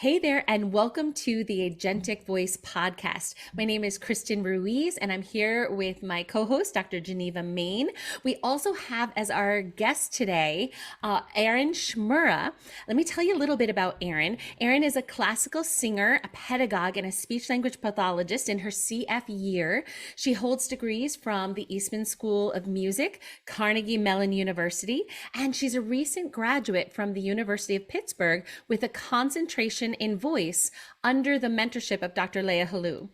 Hey there, and welcome to the Agentic Voice Podcast. My name is Kristen Ruiz, and I'm here with my co-host, Dr. Geneva Main. We also have as our guest today, Erin Schmura. Let me tell you a little bit about Erin. Erin is a classical singer, a pedagogue, and a speech-language pathologist in her CF year. She holds degrees from the Eastman School of Music, Carnegie Mellon University, and she's a recent graduate from the University of Pittsburgh with a concentration in voice under the mentorship of Dr. Helou.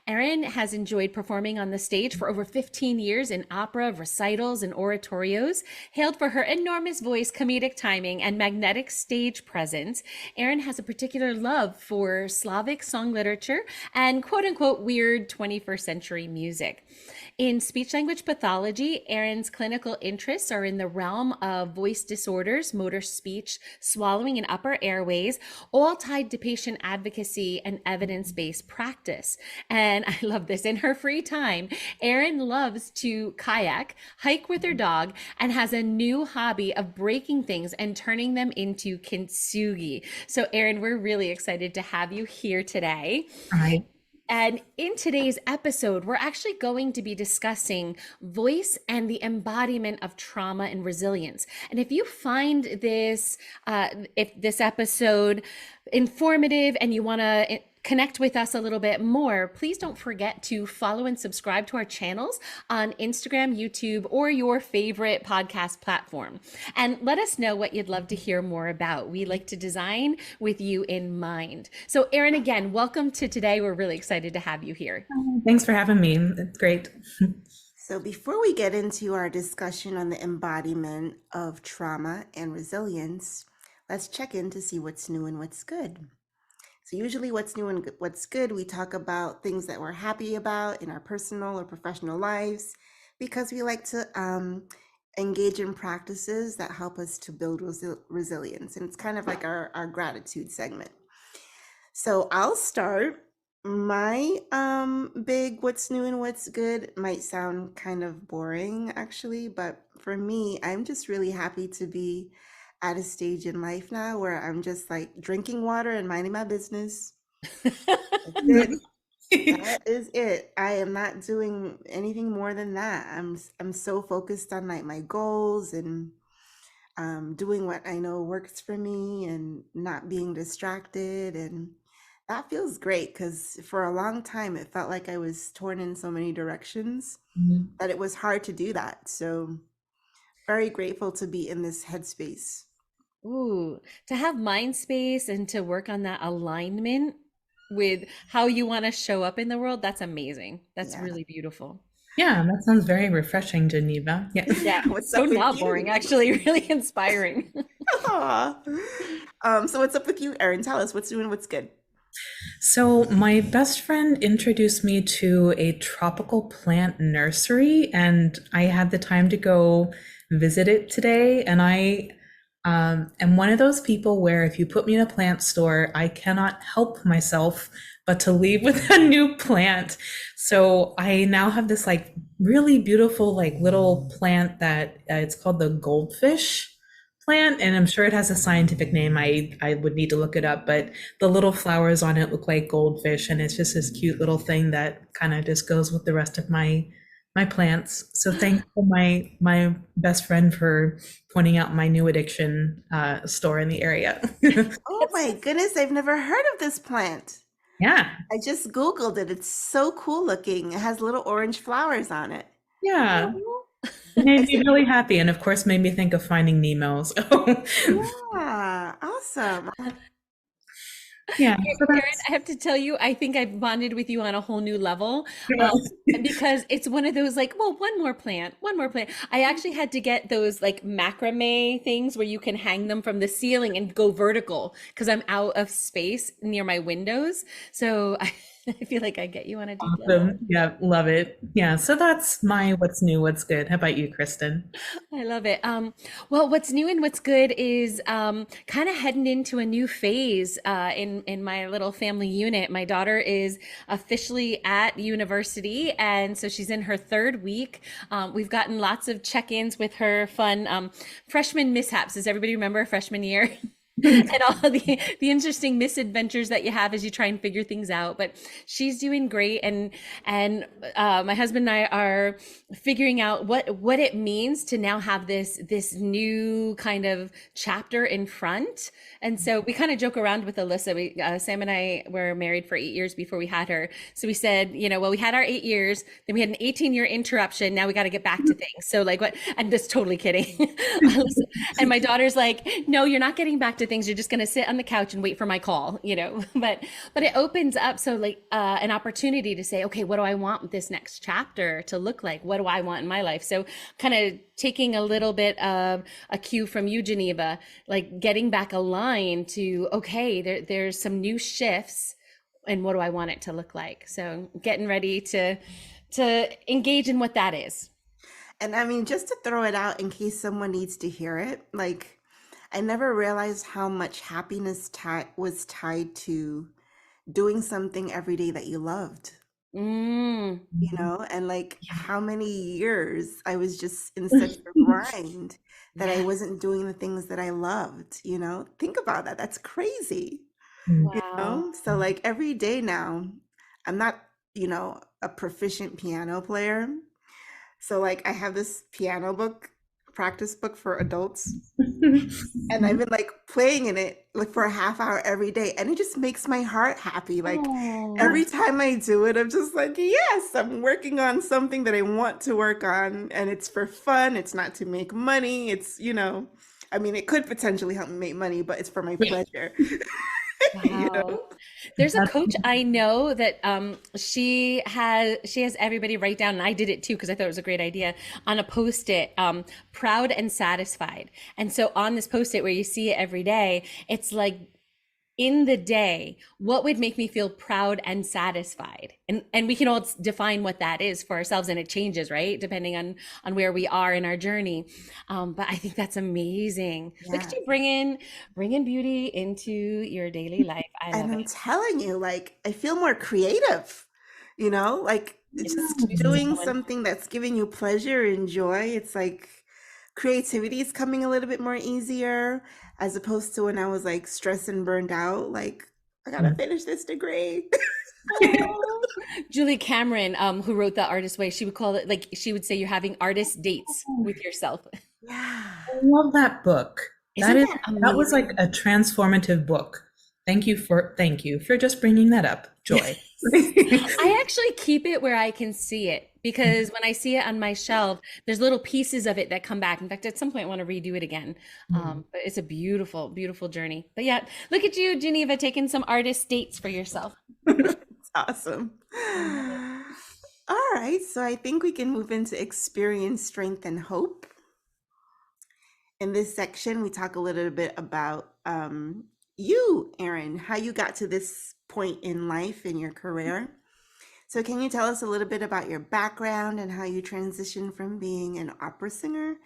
Erin has enjoyed performing on the stage for over 15 years in opera, recitals, and oratorios. Hailed for her enormous voice, comedic timing, and magnetic stage presence, Erin has a particular love for Slavic song literature and quote-unquote weird 21st century music. In speech-language pathology, Erin's clinical interests are in the realm of voice disorders, motor speech, swallowing, and upper airways, all tied to patient advocacy and evidence-based practice. And I love this. In her free time, Erin loves to kayak, hike with her dog, and has a new hobby of breaking things and turning them into kintsugi. So Erin, we're really excited to have you here today. Hi. And in today's episode, we're actually going to be discussing voice and the embodiment of trauma and resilience. And if you find this, if this episode informative and you want to connect with us a little bit more, please don't forget to follow and subscribe to our channels on Instagram, YouTube, or your favorite podcast platform. And let us know what you'd love to hear more about. We like to design with you in mind. So Erin, again, welcome to today. We're really excited to have you here. Thanks for having me. It's great. So before we get into our discussion on the embodiment of trauma and resilience, let's check in to see what's new and what's good. So usually what's new and what's good, we talk about things that we're happy about in our personal or professional lives, because we like to engage in practices that help us to build resilience. And it's kind of like our gratitude segment. So I'll start. My big what's new and what's good might sound kind of boring actually, but for me, I'm just really happy to be at a stage in life now where I'm just like drinking water and minding my business. That is it. I am not doing anything more than that. I'm so focused on like my goals and doing what I know works for me and not being distracted, and that feels great because for a long time it felt like I was torn in so many directions that it was hard to do that. So very grateful to be in this headspace. Ooh, to have mind space and to work on that alignment with how you want to show up in the world, that's amazing. That's really beautiful. Yeah, that sounds very refreshing, Geneva. Yeah. Yeah, so not boring, actually, really inspiring. So what's up with you, Erin? Tell us what's new and what's good. So my best friend introduced me to a tropical plant nursery, and I had the time to go visit it today. And I am one of those people where if you put me in a plant store, I cannot help myself but to leave with a new plant. So I now have this like really beautiful like little plant that it's called the goldfish plant, and I'm sure it has a scientific name. I would need to look it up, but the little flowers on it look like goldfish, and it's just this cute little thing that kind of just goes with the rest of my plants. So thanks to my best friend for pointing out my new addiction store in the area. Oh my goodness, I've never heard of this plant. Yeah. I just Googled it. It's so cool looking. It has little orange flowers on it. Yeah. It made me really happy, and of course made me think of Finding Nemo. So. Yeah, awesome. Yeah, so Erin, I have to tell you, I think I've bonded with you on a whole new level because it's one of those like, well, one more plant. I actually had to get those like macrame things where you can hang them from the ceiling and go vertical because I'm out of space near my windows. So I feel like I get you on a deep level. Yeah, love it. Yeah, so that's my what's new, what's good. How about you, Kristen? I love it. Well, what's new and what's good is kind of heading into a new phase in my little family unit. My daughter is officially at university, and so she's in her third week. We've gotten lots of check-ins with her fun freshman mishaps. Does everybody remember freshman year? and all the interesting misadventures that you have as you try and figure things out. But she's doing great, and my husband and I are figuring out what it means to now have this new kind of chapter in front. And so we kind of joke around with Alyssa. Sam and I were married for 8 years before we had her. So we said, well, we had our 8 years, then we had an 18-year interruption. Now we got to get back to things. So like what? I'm just totally kidding. And my daughter's like, no, you're not getting back to things. You're just going to sit on the couch and wait for my call, But it opens up so like an opportunity to say, okay, what do I want this next chapter to look like? What do I want in my life? So kind of taking a little bit of a cue from you, Geneva, like getting back aligned to, okay, there's some new shifts, and what do I want it to look like? So getting ready to engage in what that is. And I mean, just to throw it out in case someone needs to hear it, like I never realized how much happiness was tied to doing something every day that you loved. And like how many years I was just in such a grind that I wasn't doing the things that I loved, think about that. That's crazy. Wow. So like every day now, I'm not, a proficient piano player. So like I have this piano book, practice book for adults, and I've been like playing in it like for a half hour every day, and it just makes my heart happy. Like every time I do it, I'm just like, yes, I'm working on something that I want to work on, and it's for fun. It's not to make money. It's, I mean, it could potentially help me make money, but it's for my pleasure. Wow. There's a coach I know that she has everybody write down, and I did it too because I thought it was a great idea, on a post-it, proud and satisfied. And so on this post-it where you see it every day, it's like, in the day, what would make me feel proud and satisfied? And we can all define what that is for ourselves, and it changes, right? Depending on where we are in our journey. But I think that's amazing. Yeah. Look at you bringing beauty into your daily life. I'm telling you, like, I feel more creative, like just doing something that's giving you pleasure and joy. It's like creativity is coming a little bit more easier, as opposed to when I was like stressed and burned out, like I gotta finish this degree. Julie Cameron, who wrote The Artist Way, she would call it, like, she would say you're having artist dates with yourself. Yeah, I love that book. That was like a transformative book. Thank you for just bringing that up, Joy. I actually keep it where I can see it, because when I see it on my shelf, there's little pieces of it that come back. In fact, at some point I want to redo it again. But it's a beautiful, beautiful journey. But yeah, look at you, Geneva, taking some artist dates for yourself. It's awesome. All right, so I think we can move into experience, strength, and hope. In this section, we talk a little bit about you, Erin, how you got to this point in life, in your career. So can you tell us a little bit about your background and how you transitioned from being an opera singer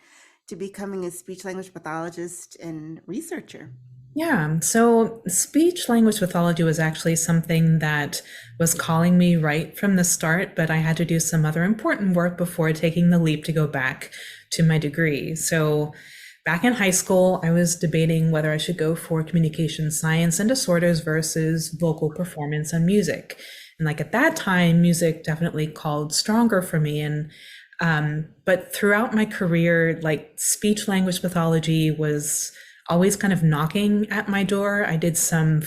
to becoming a speech language pathologist and researcher? Yeah, so speech language pathology was actually something that was calling me right from the start, but I had to do some other important work before taking the leap to go back to my degree. So back in high school, I was debating whether I should go for communication science and disorders versus vocal performance and music. And like at that time, music definitely called stronger for me. And but throughout my career, like speech language pathology was always kind of knocking at my door. I did some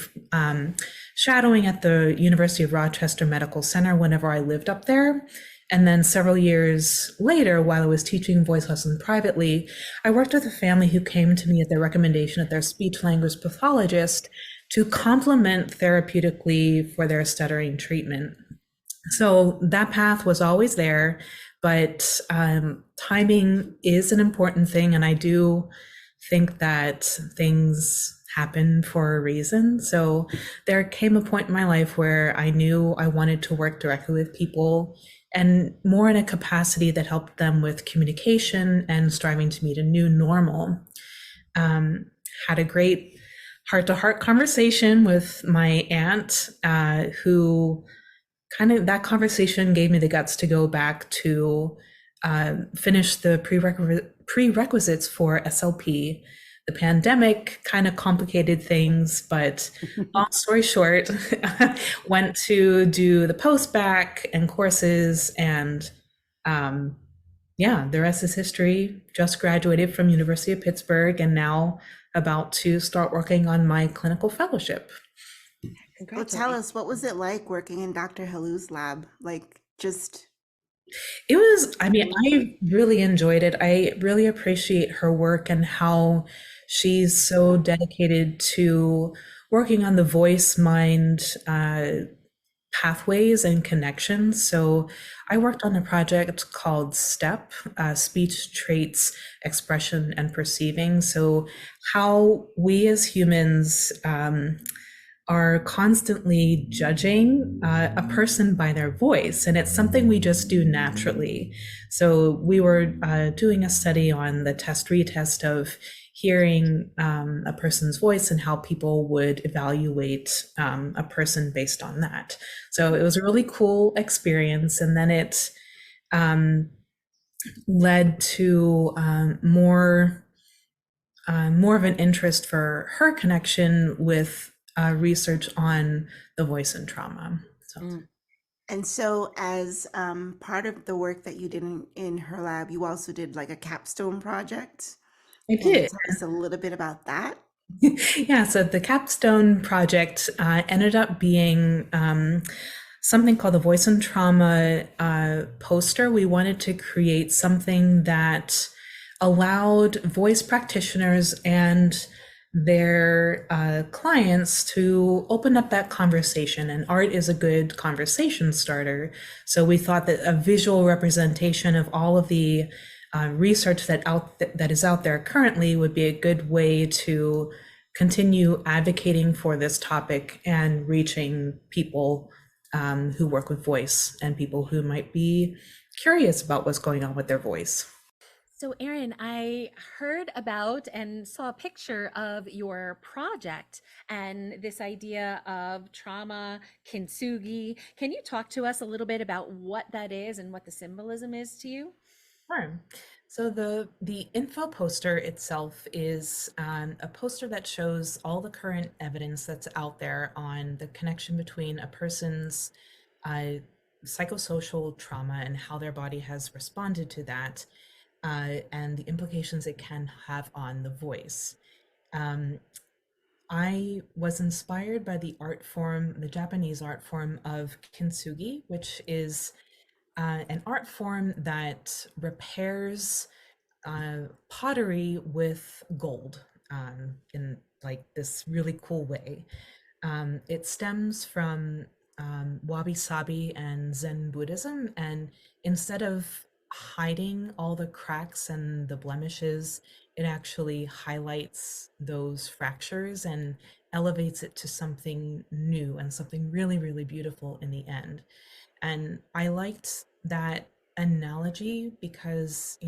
shadowing at the University of Rochester Medical Center whenever I lived up there. And then several years later, while I was teaching voice lessons privately, I worked with a family who came to me at the recommendation of their speech language pathologist to complement therapeutically for their stuttering treatment. So that path was always there, but timing is an important thing. And I do think that things happen for a reason. So there came a point in my life where I knew I wanted to work directly with people, and more in a capacity that helped them with communication and striving to meet a new normal. Had a great heart-to-heart conversation with my aunt, who kind of, that conversation gave me the guts to go back to finish the prerequisites for SLP, the pandemic kind of complicated things, but long story short, went to do the post-bac and courses, and yeah, the rest is history. Just graduated from University of Pittsburgh and now about to start working on my clinical fellowship. Well, tell Congratulations. us, what was it like working in Dr. Helou's lab? Like, just, It was, I mean, I really enjoyed it. I really appreciate her work and how she's so dedicated to working on the voice mind pathways and connections. So I worked on a project called STEP, Speech, Traits, Expression, and Perceiving. So how we as humans are constantly judging a person by their voice, and it's something we just do naturally. So we were doing a study on the test retest of hearing a person's voice and how people would evaluate a person based on that. So it was a really cool experience, and then it led to more of an interest for her connection with research on the voice and trauma. So and so as part of the work that you did in her lab, you also did like a capstone project. I Can you did. tell us a little bit about that? Yeah, so the capstone project ended up being something called the Voice and Trauma poster. We wanted to create something that allowed voice practitioners and their clients to open up that conversation, and art is a good conversation starter. So we thought that a visual representation of all of the research that is out there currently would be a good way to continue advocating for this topic and reaching people who work with voice and people who might be curious about what's going on with their voice. So, Erin, I heard about and saw a picture of your project and this idea of trauma kintsugi. Can you talk to us a little bit about what that is and what the symbolism is to you? Sure. So the info poster itself is a poster that shows all the current evidence that's out there on the connection between a person's uh, psychosocial trauma and how their body has responded to that, and the implications it can have on the voice. Um, I was inspired by the art form, the Japanese art form of kintsugi, which is an art form that repairs pottery with gold in like this really cool way. It stems from wabi sabi and Zen Buddhism, and instead of hiding all the cracks and the blemishes, it actually highlights those fractures and elevates it to something new and something really, really beautiful in the end. And I liked that analogy because,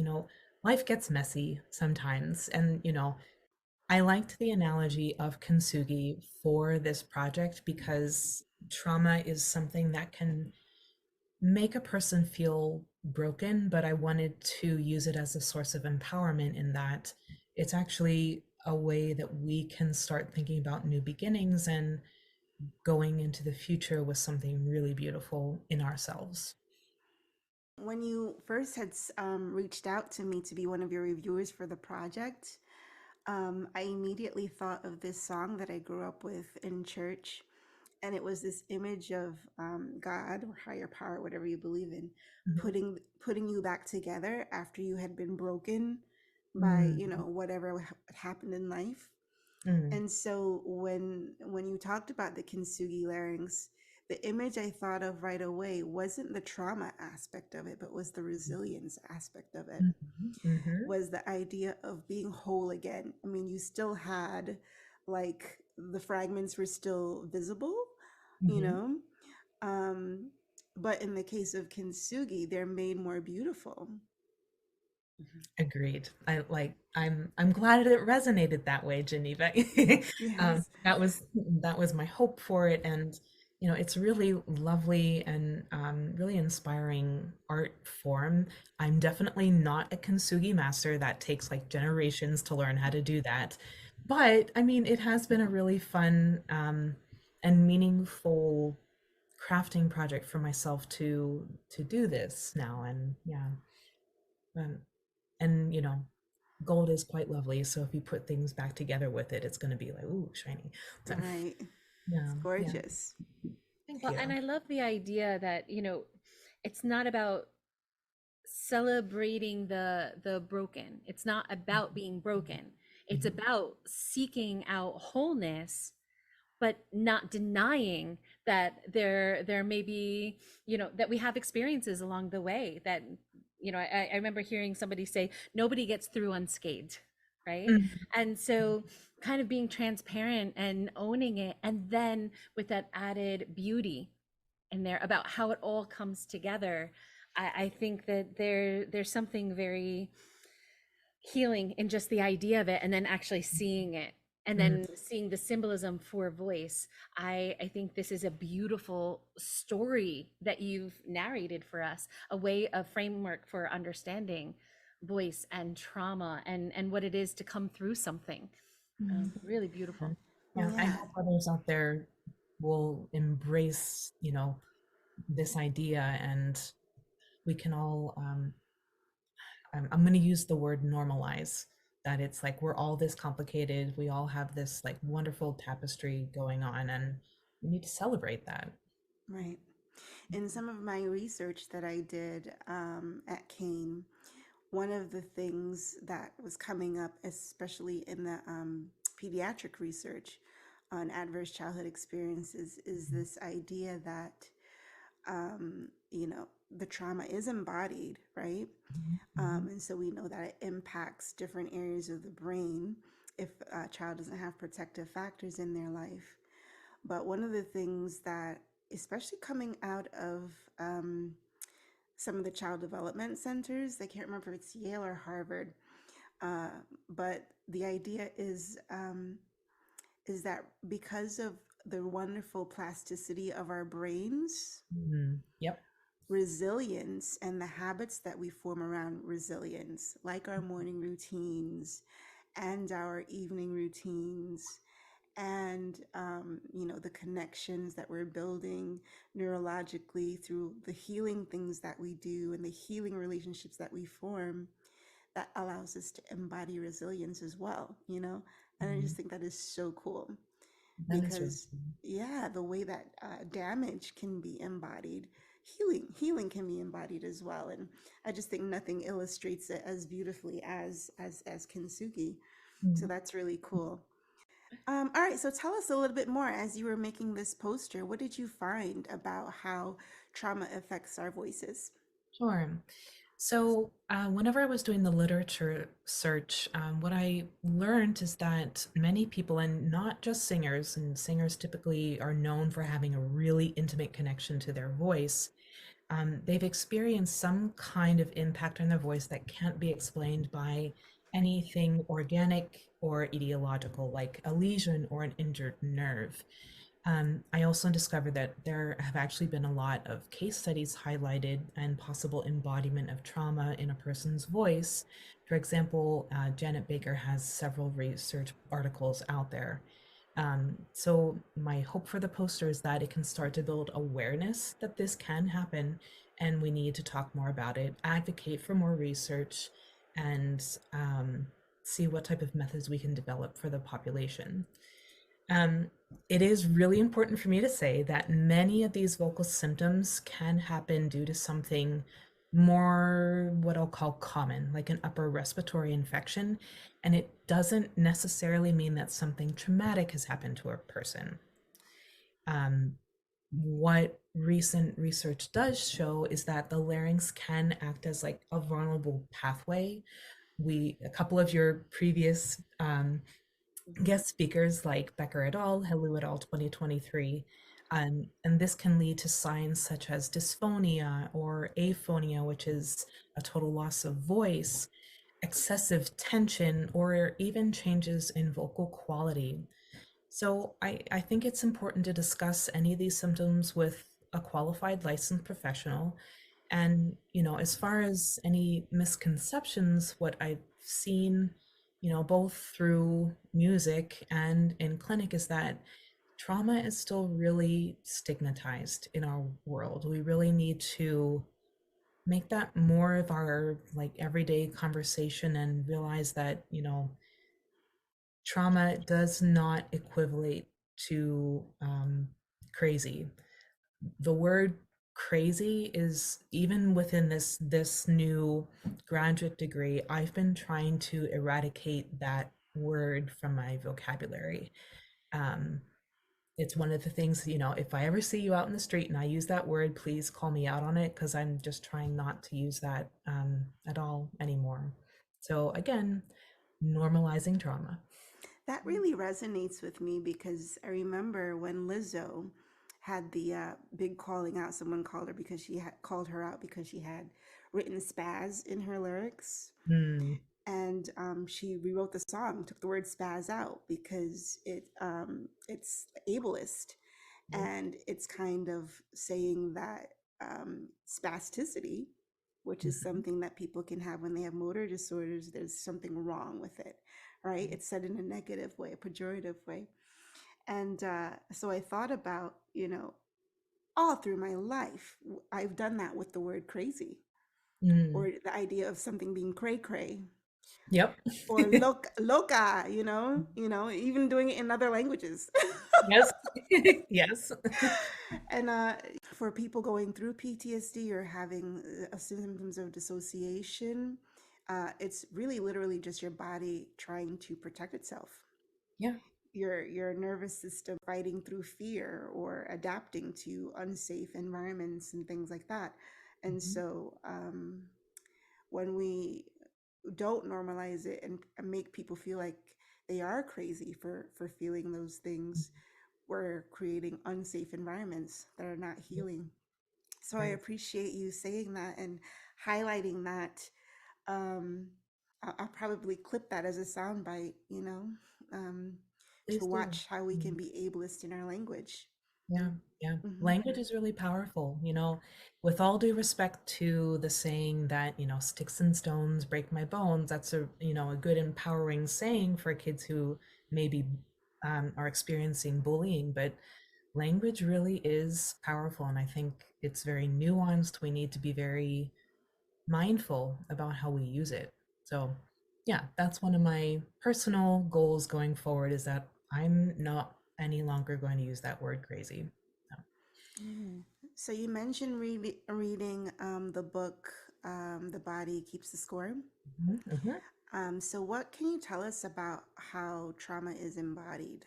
life gets messy sometimes. And, I liked the analogy of kintsugi for this project because trauma is something that can make a person feel broken, but I wanted to use it as a source of empowerment in that it's actually a way that we can start thinking about new beginnings and going into the future with something really beautiful in ourselves. When you first had reached out to me to be one of your reviewers for the project, I immediately thought of this song that I grew up with in church. And it was this image of God or higher power, whatever you believe in, Mhm. putting you back together after you had been broken by Mm, whatever happened in life. mm, And so when you talked about the kintsugi larynx, the image I thought of right away wasn't the trauma aspect of it, but was the resilience aspect of it. mhm, mhm, Was the idea of being whole again. I mean, you still had like the fragments were still visible, you mhm. know, um, but in the case of kintsugi, they're made more beautiful. Agreed. I'm glad it resonated that way, Geneva. Yes. That was my hope for it, and it's really lovely and really inspiring art form. I'm definitely not a kintsugi master. That takes like generations to learn how to do that. But I mean, it has been a really fun and meaningful crafting project for myself to do this now. And yeah, um, and gold is quite lovely. So if you put things back together with it, it's going to be like, ooh, shiny. So, Right. It's yeah, yeah. gorgeous. Thank Well, and you. I love the idea that, it's not about celebrating the broken. It's not about being broken. It's Mhm. about seeking out wholeness, but not denying that there may be, that we have experiences along the way that, I remember hearing somebody say nobody gets through unscathed, right? Mhm. And so kind of being transparent and owning it, and then with that added beauty in there about how it all comes together. I think that there's something very healing in just the idea of it, and then actually seeing it, and Mhm. then seeing the symbolism for voice. I think this is a beautiful story that you've narrated for us, a way of framework for understanding voice and trauma and what it is to come through something. Mhm. Really beautiful. Yeah, I Yeah. hope others out there will embrace, this idea, and we can all, I'm going to use the word normalize, that it's like we're all this complicated. We all have this like wonderful tapestry going on, and we need to celebrate that. Right. In some of my research that I did at Kane, one of the things that was coming up, especially in the pediatric research on adverse childhood experiences, is this idea that, the trauma is embodied, right? Mhm. And so we know that it impacts different areas of the brain if a child doesn't have protective factors in their life. But one of the things that, especially coming out of some of the child development centers, I can't remember if it's Yale or Harvard, uh, but the idea is that because of the wonderful plasticity of our brains, Mhm. Yep. resilience and the habits that we form around resilience, like our morning routines and our evening routines, and the connections that we're building neurologically through the healing things that we do and the healing relationships that we form, that allows us to embody resilience as well, and I just Mhm. think that is so cool That is really because, yeah, the way that damage can be embodied, healing can be embodied as well. And I just think nothing illustrates it as beautifully as kintsugi. So cool. that's really cool. All right, so tell us a little bit more. As you were making this poster, what did you find about how trauma affects our voices? Sure. So, whenever I was doing the literature search, what I learned is that many people, and not just singers, and singers typically are known for having a really intimate connection to their voice, they've experienced some kind of impact on their voice that can't be explained by anything organic or etiological, like a lesion or an injured nerve. I also discovered that there have actually been a lot of case studies highlighted and possible embodiment of trauma in a person's voice. For example, Janet Baker has several research articles out there. So, my hope for the poster is that it can start to build awareness that this can happen, and we need to talk more about it, advocate for more research, and see what type of methods we can develop for the population. Um, it is really important for me to say that many of these vocal symptoms can happen due to something more what I'll call common, like an upper respiratory infection. And it doesn't necessarily mean that something traumatic has happened to a person. Um, what recent research does show is that the larynx can act as like a vulnerable pathway. A couple of your previous guest speakers like Becker et al., Helou et al. 2023. And this can lead to signs such as dysphonia or aphonia, which is a total loss of voice, excessive tension, or even changes in vocal quality. So I think it's important to discuss any of these symptoms with a qualified licensed professional. And, as far as any misconceptions, what I've seen, both through music and in clinic is that trauma is still really stigmatized in our world. We really need to make that more of our like everyday conversation and realize that, trauma does not equivalent to crazy. The word crazy is even within this new graduate degree. I've been trying to eradicate that word from my vocabulary. Um, it's one of the things, if I ever see you out in the street and I use that word, please call me out on it because I'm just trying not to use that at all anymore. So again, normalizing trauma. That really resonates with me because I remember when Lizzo had the big calling out. Someone called her because she had called her out because she had written spaz in her lyrics, Mm, and she rewrote the song, took the word spaz out because it's ableist, yep. and it's kind of saying that spasticity, which is Mhm, something that people can have when they have motor disorders, there's something wrong with it, right? It's said in a negative way, a pejorative way. And so I thought about, all through my life, I've done that with the word crazy, mm, or the idea of something being cray cray, yep. or loca, even doing it in other languages. Yes. Yes. And for people going through PTSD or having symptoms of dissociation, it's really literally just your body trying to protect itself. Yeah. Your nervous system fighting through fear or adapting to unsafe environments and things like that. And Mhm. so when we don't normalize it and make people feel like they are crazy for feeling those things, we're creating unsafe environments that are not Yep. healing. So I Right. appreciate you saying that and highlighting that. Um, I'll probably clip that as a soundbite, um, to Please do. watch how we can Mm. be ableist in our language. Yeah, yeah. Hmm. Language is really powerful, with all due respect to the saying that, sticks and stones break my bones. That's a good empowering saying for kids who maybe are experiencing bullying, but language really is powerful. And I think it's very nuanced. We need to be very mindful about how we use it. So, yeah, that's one of my personal goals going forward is that I'm not any longer going to use that word crazy. So, So you mentioned reading the book, The Body Keeps the Score. mhm, mhm. So what can you tell us about how trauma is embodied?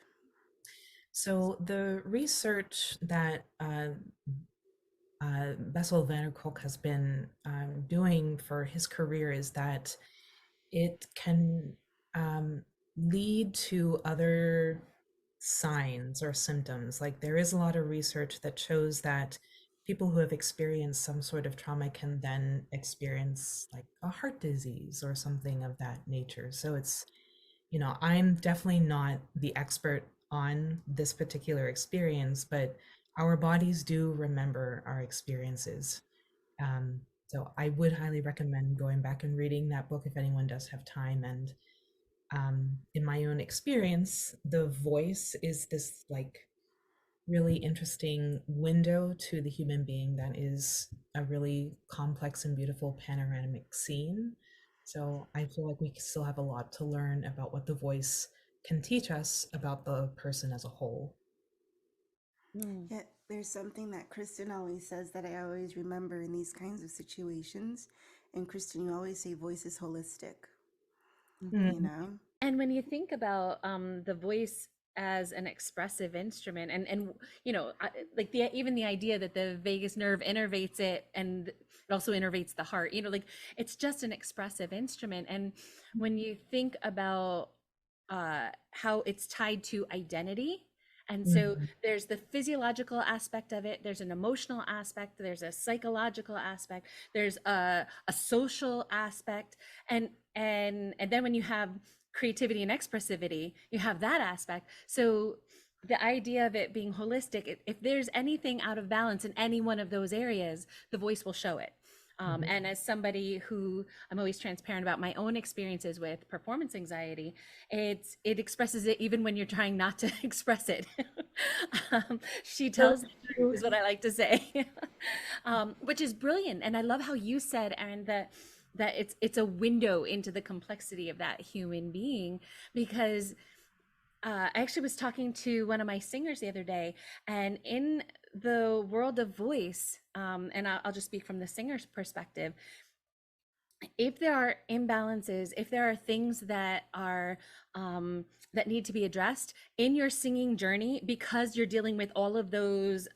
So the research that Bessel van der Kolk has been doing for his career is that it can um, lead to other signs or symptoms. Like there is a lot of research that shows that people who have experienced some sort of trauma can then experience like a heart disease or something of that nature. So I'm definitely not the expert on this particular experience, but our bodies do remember our experiences. So I would highly recommend going back and reading that book if anyone does have time. And in my own experience, the voice is this like really interesting window to the human being that is a really complex and beautiful panoramic scene. So I feel like we still have a lot to learn about what the voice can teach us about the person as a whole. Mm. Yeah, there's something that Kristen always says that I always remember in these kinds of situations. And Kristen, you always say voice is holistic, you Mm, know? And when you think about the voice as an expressive instrument, and like even the idea that the vagus nerve innervates it and it also innervates the heart, like it's just an expressive instrument. And when you think about how it's tied to identity. And so mm, there's the physiological aspect of it, there's an emotional aspect, there's a psychological aspect, there's a social aspect, and then when you have creativity and expressivity, you have that aspect. So the idea of it being holistic, if there's anything out of balance in any one of those areas, the voice will show it. And as somebody who, I'm always transparent about my own experiences with performance anxiety, it expresses it even when you're trying not to express it. She So tells the truth, true. is what I like to say, which is brilliant. And I love how you said, Erin, that it's a window into the complexity of that human being, because I actually was talking to one of my singers the other day, and in the world of voice, and I'll just speak from the singer's perspective, if there are imbalances, if there are things that are that need to be addressed in your singing journey, because you're dealing with all of those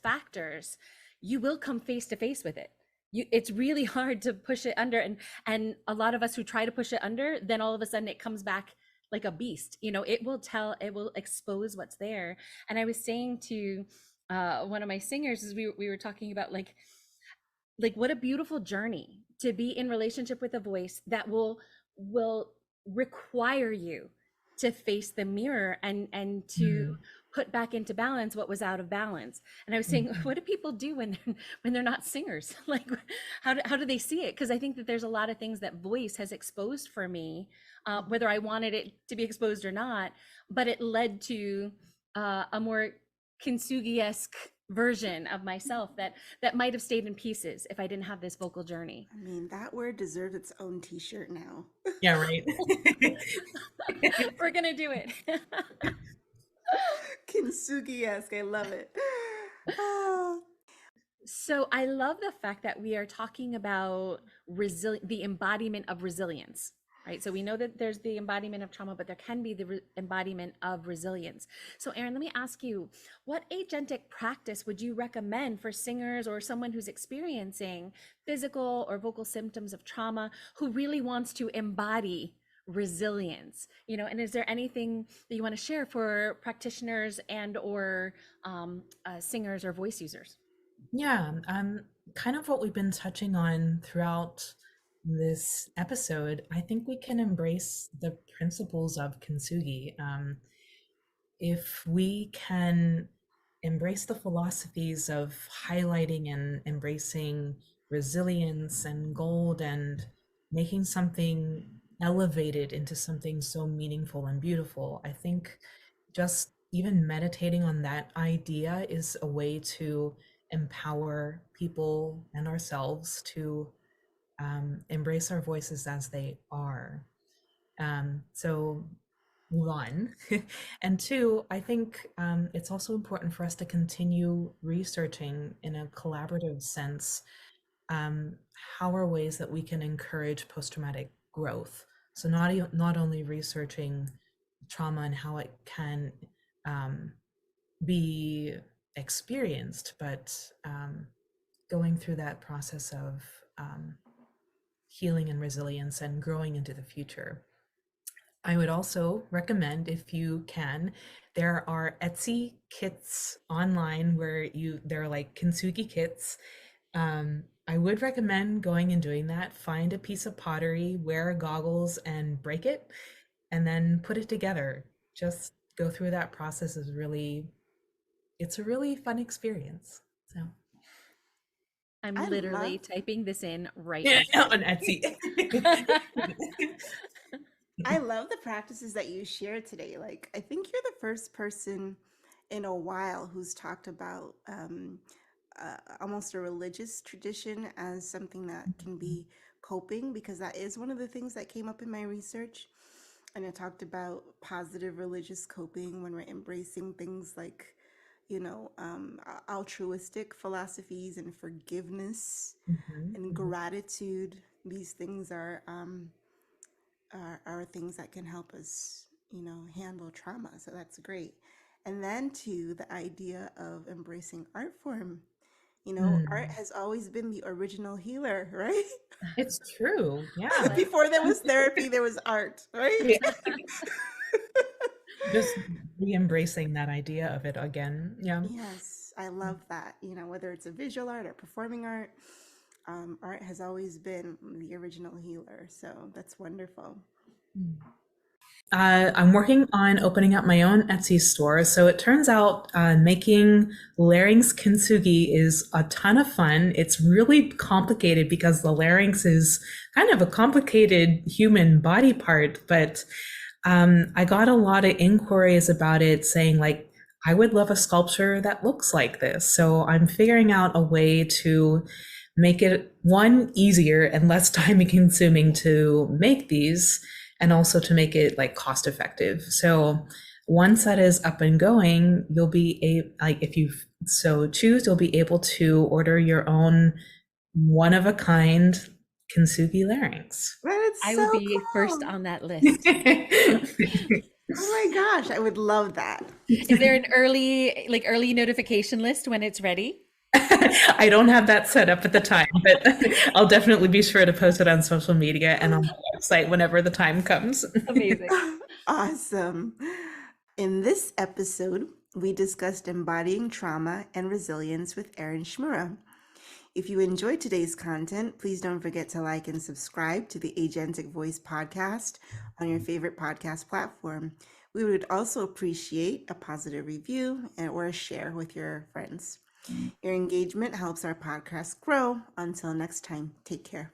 factors, you will come face to face with it. It's really hard to push it under, and a lot of us who try to push it under, then all of a sudden it comes back like a beast. It will expose what's there. And I was saying to one of my singers, as we were talking about, like what a beautiful journey to be in relationship with a voice that will require you to face the mirror and to put back into balance what was out of balance. And I was saying, what do people do when they're not singers? Like, how do they see it? Because I think that there's a lot of things that voice has exposed for me, whether I wanted it to be exposed or not, but it led to a more kintsugi-esque version of myself that might have stayed in pieces if I didn't have this vocal journey. I mean, that word deserves its own t-shirt now. Yeah, right. We're gonna do it. Kintsugi-esque, I love it. Oh, So I love the fact that we are talking about the embodiment of resilience, right? So we know that there's the embodiment of trauma, but there can be the embodiment of resilience. So Erin, let me ask you, what agentic practice would you recommend for singers or someone who's experiencing physical or vocal symptoms of trauma, who really wants to embody resilience? And is there anything that you want to share for practitioners and or singers or voice users? Yeah, kind of what we've been touching on throughout this episode. I think we can embrace the principles of kintsugi. If we can embrace the philosophies of highlighting and embracing resilience and gold and making something elevated into something so meaningful and beautiful, I think just even meditating on that idea is a way to empower people and ourselves to embrace our voices as they are. So one, and two, I think it's also important for us to continue researching in a collaborative sense um, how are ways that we can encourage post-traumatic growth. So not only researching trauma and how it can be experienced, but going through that process of healing and resilience and growing into the future. I would also recommend, if you can, there are Etsy kits online where they're like kintsugi kits. I would recommend going and doing that. Find a piece of pottery, wear goggles, and break it, and then put it together. Just go through that process it's a really fun experience. So I'm I literally love typing this in right yeah, now. on Etsy. I love the practices that you shared today. Like, I think you're the first person in a while who's talked about almost a religious tradition as something that can be coping, because that is one of the things that came up in my research. And it talked about positive religious coping when we're embracing things like, altruistic philosophies and forgiveness Mhm, and mhm. gratitude. These things are things that can help us, handle trauma. So that's great. And then to the idea of embracing art form. Art Mm. has always been the original healer, right? It's true. Yeah. Before there was therapy, there was art, right? Yeah. Just re-embracing that idea of it again. Yeah. Yes, I love that. Whether it's a visual art or performing art, art has always been the original healer. So that's wonderful. Mm. I'm working on opening up my own Etsy store. So it turns out making larynx kintsugi is a ton of fun. It's really complicated because the larynx is kind of a complicated human body part, but I got a lot of inquiries about it saying, like, I would love a sculpture that looks like this. So I'm figuring out a way to make it, one, easier and less time consuming to make these, and also to make it like cost effective. So once that is up and going, you'll be like, if you so choose, you'll be able to order your own one of a kind kintsugi larynx. That is I will so be first cool. on that list. Oh my gosh, I would love that. Is there an early notification list when it's ready? I don't have that set up at the time, but I'll definitely be sure to post it on social media and on the website whenever the time comes. Amazing. Awesome. In this episode, we discussed embodying trauma and resilience with Erin Schmura. If you enjoyed today's content, please don't forget to like and subscribe to the Agentic Voice Podcast on your favorite podcast platform. We would also appreciate a positive review or a share with your friends. Your engagement helps our podcast grow. Until next time, take care.